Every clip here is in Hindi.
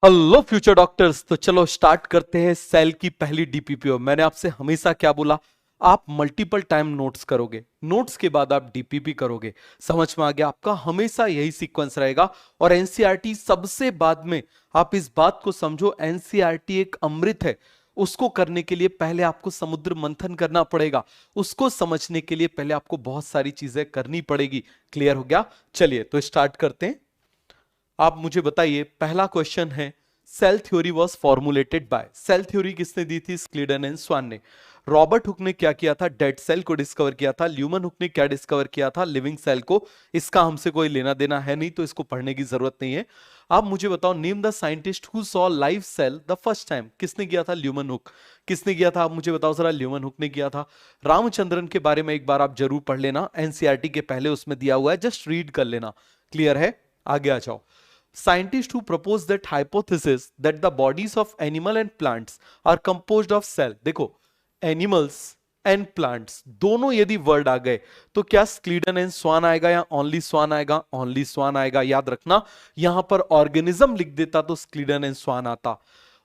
Hello future doctors. तो चलो स्टार्ट करते हैं सेल की पहली डीपीपीओ। मैंने आपसे हमेशा क्या बोला, आप मल्टीपल टाइम नोट्स करोगे, नोट्स के बाद आप डीपीपी करोगे। समझ में आ गया? आपका हमेशा यही सीक्वेंस रहेगा। और एनसीईआरटी सबसे बाद में। आप इस बात को समझो, एनसीईआरटी एक अमृत है। उसको करने के लिए पहले आपको समुद्र मंथन करना पड़ेगा। उसको समझने के लिए पहले आपको बहुत सारी चीजें करनी पड़ेगी। क्लियर हो गया? चलिए तो स्टार्ट करते हैं। आप मुझे बताइए, पहला क्वेश्चन है, cell theory was formulated by. Cell theory किसने दी थी? स्क्लीडन एंड स्वान ने। रॉबर्ट हुक ने क्या किया था? डेड सेल को डिस्कवर किया था। ल्यूमन हुक ने क्या डिस्कवर किया था? लिविंग सेल को। इसका हमसे कोई लेना देना है नहीं, तो इसको पढ़ने की जरूरत नहीं है। आप मुझे बताओ, name the scientist who saw live cell the first time. किसने किया था? Leeuwenhoek. किसने किया था? आप मुझे बताओ जरा। ल्यूमन हुक ने किया था। रामचंद्रन के बारे में एक बार आप जरूर पढ़ लेना, एनसीईआरटी के पहले उसमें दिया हुआ है, जस्ट रीड कर लेना। क्लियर है? आगे आ जाओ। Scientists who proposed that hypothesis that the bodies of animal and plants are composed of cell। देखो, animals and plants दोनों यदि वर्ड आ गए तो क्या स्क्लीडन एंड स्वान आएगा या ओनली स्वान आएगा? ओनली स्वान आएगा। याद रखना, यहां पर ऑर्गेनिज्म लिख देता तो स्क्लीडन एंड स्वान आता।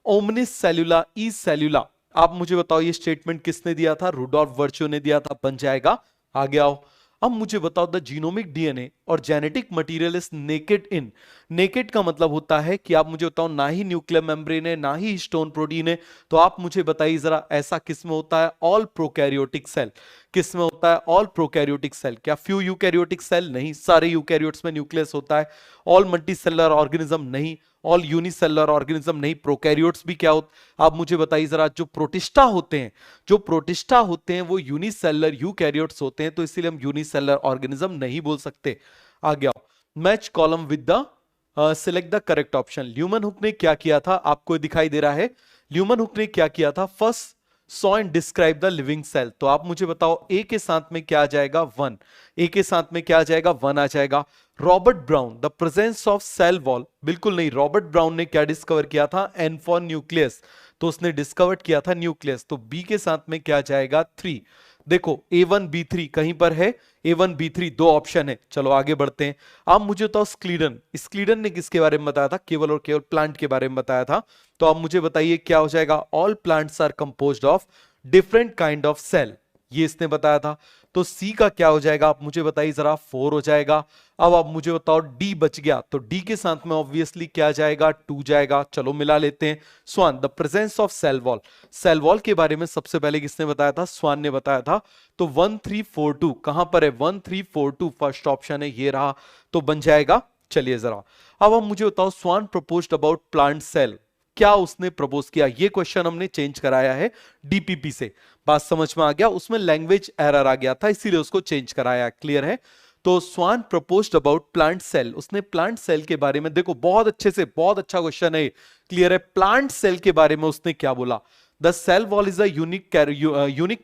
ओमनिस सेल्यूला ई सेल्यूला। आप मुझे बताओ, ये स्टेटमेंट किसने दिया था? रुडोल्फ वर्च्यू ने दिया था। बन जाएगा। आगे आओ। अब मुझे बताओ, द जीनोमिक डीएनए और genetic material is naked in. Naked का मतलब होता है कि आप मुझे बताओ, ना ही न्यूक्लियर मेम्ब्रेन है ना ही हिस्टोन प्रोटीन है। तो आप मुझे बताइए जरा, ऐसा किसमें होता है? All prokaryotic cell. किसमें होता है? All prokaryotic cell. क्या फ्यू यूकैरियोटिक सेल? नहीं, सारे यूकैरियोट्स में न्यूक्लियस होता है। All multicellular organism? नहीं। All unicellular organism? नहीं। प्रोकैरियोट्स भी क्या होता? आप मुझे बताइए जरा, जो प्रोटिस्टा होते हैं, जो प्रोटिस्टा होते हैं वो यूनिसेलुलर यूकैरियोट्स होते हैं, तो इसीलिए हम यूनिसेलुलर ऑर्गेनिज्म नहीं बोल सकते। आ गया। Match column with the select the correct option. Lumen hook ने क्या किया था? आपको दिखाई दे रहा है। ल्यूमन हुक ने क्या किया था? First saw and describe the living cell. तो आप मुझे बताओ, ए के साथ में क्या आ जाएगा? वन। ए के साथ में क्या आ जाएगा? वन आ जाएगा। Robert Brown, the presence of cell wall. बिल्कुल नहीं। रॉबर्ट ब्राउन ने क्या डिस्कवर किया था? N for nucleus. तो उसने डिस्कवर किया था न्यूक्लियस। तो बी के साथ में क्या जाएगा? थ्री। देखो, A1B3 कहीं पर है। A1B3 दो ऑप्शन है। चलो आगे बढ़ते हैं। आप मुझे बताओ, स्क्लीडन। स्क्लीडन ने किसके बारे में बताया था? केवल और केवल प्लांट के बारे में बताया था। तो आप मुझे बताइए क्या हो जाएगा? All plants are composed of different kind of cell. ये इसने बताया था। तो सी का क्या हो जाएगा? आप मुझे बताइए जरा। 4 हो जाएगा। अब आप मुझे बताओ, डी बच गया, तो डी के साथ में ऑब्वियसली क्या जाएगा? 2 जाएगा। चलो मिला लेते हैं। Swan, the presence of cell wall. Cell wall के बारे में सबसे पहले किसने बताया था? स्वान ने बताया था। तो 1342 कहां पर है? 1342 फर्स्ट ऑप्शन है, ये रहा। तो बन जाएगा। चलिए जरा, अब आप मुझे बताओ, स्वान प्रपोज्ड अबाउट प्लांट सेल। क्या उसने प्रपोज किया? ये क्वेश्चन हमने चेंज कराया है डीपीपी से। बात समझ में आ गया? उसमें लैंग्वेज एरर आ गया था, इसीलिए उसको चेंज कराया। क्लियर है? तो स्वान प्रपोज्ड अबाउट प्लांट सेल। उसने प्लांट सेल के बारे में, देखो बहुत अच्छे से, बहुत अच्छा क्वेश्चन है। क्लियर है? प्लांट सेल के बारे में उसने क्या बोला? The cell wall is a unique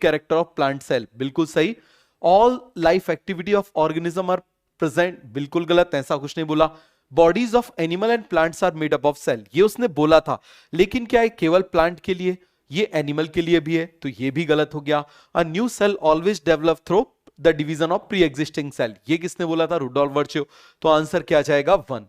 character of plant cell. बिल्कुल सही। All life activity of organism are present. बिल्कुल गलत, ऐसा कुछ नहीं बोला। Bodies of animal and plants are made up of cell, ये उसने बोला था। लेकिन क्या है केवल प्लांट के लिए? ये एनिमल के लिए भी है, तो ये भी गलत हो गया। A new cell always develop through the division of pre existing cell, ये किसने बोला था? Rudolf virtue. तो आंसर क्या जाएगा? 1।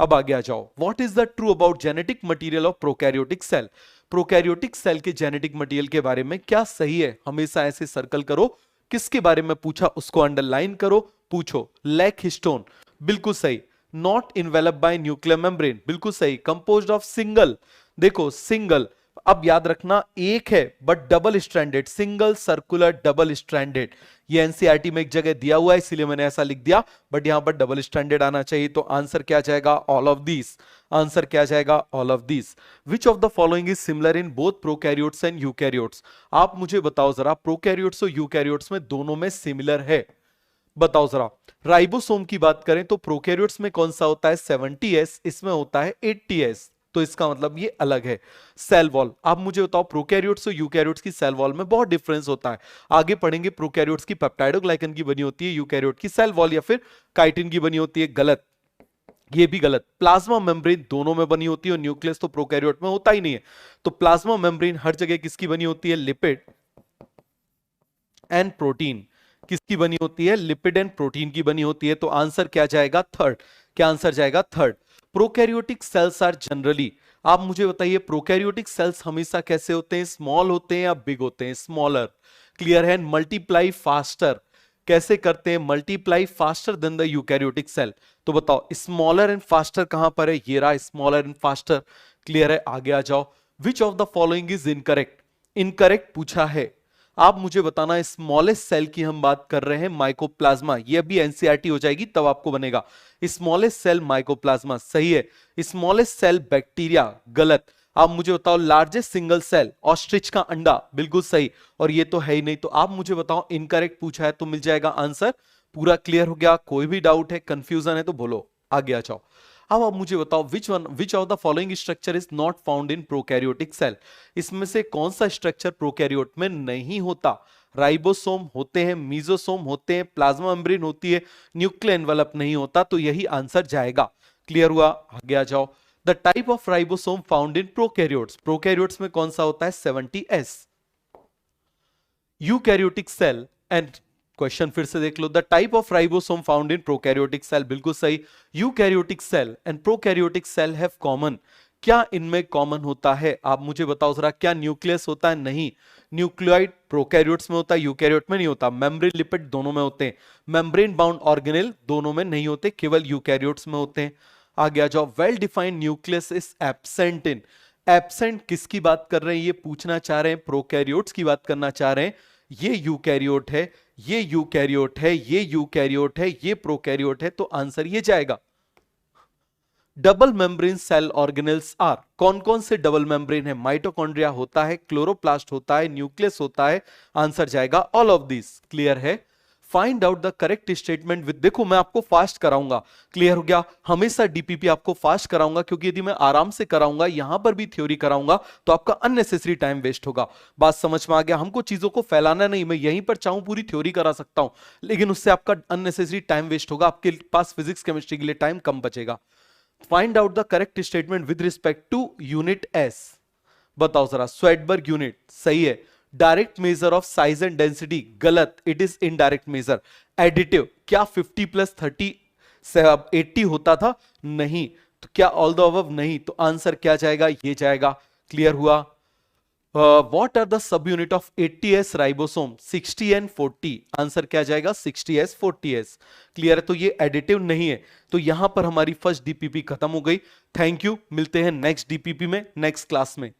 अब आगे आ जाओ। What is the true about genetic material of prokaryotic cell. Prokaryotic cell के जेनेटिक मटेरियल के बारे में क्या सही है? हमेशा ऐसे सर्कल करो। किसके बारे में पूछा उसको अंडरलाइन करो। पूछो। Lack histone. बिल्कुल सही। Not envelop by nuclear membrane. बिल्कुल सही। Composed of single. देखो सिंगल, अब याद रखना एक है but double stranded, single circular double stranded. ये एनसीईआरटी में एक जगह दिया हुआ है, इसीलिए मैंने ऐसा लिख दिया, बट यहां पर डबल स्ट्रैंडेड आना चाहिए। तो आंसर क्या जाएगा? All of this. आंसर क्या जाएगा? All of this. Which of the following is similar in both prokaryotes and eukaryotes. आप मुझे बताओ जरा, प्रोकैरियोट्स और यूकैरियोट्स में दोनों में सिमिलर है? बताओ जरा। राइबोसोम की बात करें तो प्रोकैरियोट्स में कौन सा होता है? 70s, इसमें होता है 80s। तो इसका मतलब ये अलग है। सेल वॉल, आप मुझे बताओ, प्रोकैरियोट्स और यूकैरियोट्स की सेल वॉल में बहुत डिफरेंस होता है। आगे पढ़ेंगे। प्रोकैरियोट्स की पेप्टाइडोग्लाइकन की बनी होती है, यूकैरियोट की सेल वॉल या फिर काइटिन की बनी होती है। गलत, ये भी गलत। प्लाज्मा मेम्ब्रेन दोनों में बनी होती है, और न्यूक्लियस तो प्रोकैरियोट में होता ही नहीं है। तो प्लाज्मा मेम्ब्रेन हर जगह किसकी बनी होती है? Lipid and protein. किसकी बनी होती है? लिपिड एंड प्रोटीन की बनी होती है। तो आंसर क्या जाएगा? 3rd। क्या आंसर जाएगा? 3rd। Prokaryotic cells are generally, आप मुझे बताइए प्रोकैरियोटिक सेल्स हमेशा कैसे होते हैं, स्मॉल होते हैं या बिग होते हैं, स्मॉलर। क्लियर है। मल्टीप्लाई फास्टर कैसे करते हैं, multiply faster than the eukaryotic cell. तो बताओ स्मॉलर एंड फास्टर कहां पर है, ये रहा स्मॉलर एंड फास्टर। क्लियर है, आगे आ जाओ। विच of the following is incorrect, incorrect पूछा है। आप मुझे बताना, स्मॉलेस्ट सेल की हम बात कर रहे हैं माइकोप्लाज्मा, ये अभी एनसीईआरटी हो जाएगी तब आपको बनेगा। स्मॉलेस्ट सेल माइकोप्लाज्मा सही है। स्मॉलेस्ट सेल बैक्टीरिया गलत। आप मुझे बताओ लार्जेस्ट सिंगल सेल ऑस्ट्रिच का अंडा, बिल्कुल सही। और ये तो है ही नहीं, तो आप मुझे बताओ इनकरेक्ट पूछा है तो मिल जाएगा आंसर। पूरा क्लियर हो गया, कोई भी डाउट है कंफ्यूजन है तो बोलो, आगे आ जाओ। अब आप मुझे बताओ which of the following structure is not found in prokaryotic cell, इसमें से कौन सा स्ट्रक्चर प्रोकैरियोट में नहीं होता। राइबोसोम होते हैं, मीजोसोम होते हैं, प्लाज्मा मेम्ब्रेन होती है, न्यूक्लियर एनवेलप नहीं होता, तो यही आंसर जाएगा। क्लियर हुआ, आगे आ जाओ। The type of ribosome found in prokaryotes, prokaryotes में कौन सा होता है, 70S। Eukaryotic cell and, question फिर से देख लो, the type of ribosome found in prokaryotic cell, बिल्कुल सही। Eukaryotic cell and prokaryotic cell have common, क्या इनमें कॉमन होता है, आप मुझे बताओ जरा। क्या न्यूक्लियस होता है, नहीं। न्यूक्लियोइड प्रोकैरियोट्स में होता है, यूकैरियोट में नहीं होता। मेम्ब्रेन लिपिड दोनों में होते हैं, मेम्ब्रेन बाउंड ऑर्गेनेल दोनों में नहीं होते, केवल यूकैरियोट्स में होते हैं। आगे आ जाओ। Well defined nucleus is absent in, absent किसकी बात कर रहे हैं, ये पूछना चाह रहे हैं, प्रोकैरियोट्स की बात करना चाह रहे हैं। ये यूकैरियोट है, ये यूकैरियोट है, ये यूकैरियोट है, ये प्रोकैरियोट है, तो आंसर ये जाएगा। Double membrane cell organelles are, कौन कौन से डबल मेम्ब्रेन है, माइटोकॉन्ड्रिया होता है, क्लोरोप्लास्ट होता है, न्यूक्लियस होता है, आंसर जाएगा ऑल ऑफ दिस। क्लियर है। Find out the correct statement with, देखो मैं आपको फास्ट कराऊंगा, क्लियर हो गया। हमेशा डीपीपी आपको फास्ट कराऊंगा, क्योंकि यदि मैं आराम से कराऊंगा, यहां पर भी थ्योरी कराऊंगा, तो आपका अननेसेसरी टाइम वेस्ट होगा। बात समझ में आ गया, हमको चीजों को फैलाना नहीं, मैं यहीं पर चाहूं पूरी थ्योरी करा सकता हूं, लेकिन उससे आपका अननेसेसरी टाइम वेस्ट होगा, आपके पास फिजिक्स केमिस्ट्री के लिए टाइम कम बचेगा। Find out the correct statement with respect to unit S, बताओ जरा। स्वेडबर्ग यूनिट सही है। Direct measure of size and density गलत, it is indirect measure. Additive, क्या 50 + 30 80 होता था, नहीं। तो क्या ऑल द अबव, नहीं, तो आंसर क्या जाएगा, ये जाएगा। क्लियर हुआ। What are the subunit of 80S ribosome, 60 and 40, answer क्या जाएगा, 60S 40S। क्लियर है, तो ये एडिटिव नहीं है, तो यहां पर हमारी फर्स्ट डीपीपी खत्म हो गई। थैंक यू, मिलते हैं नेक्स्ट डीपीपी में, नेक्स्ट क्लास में।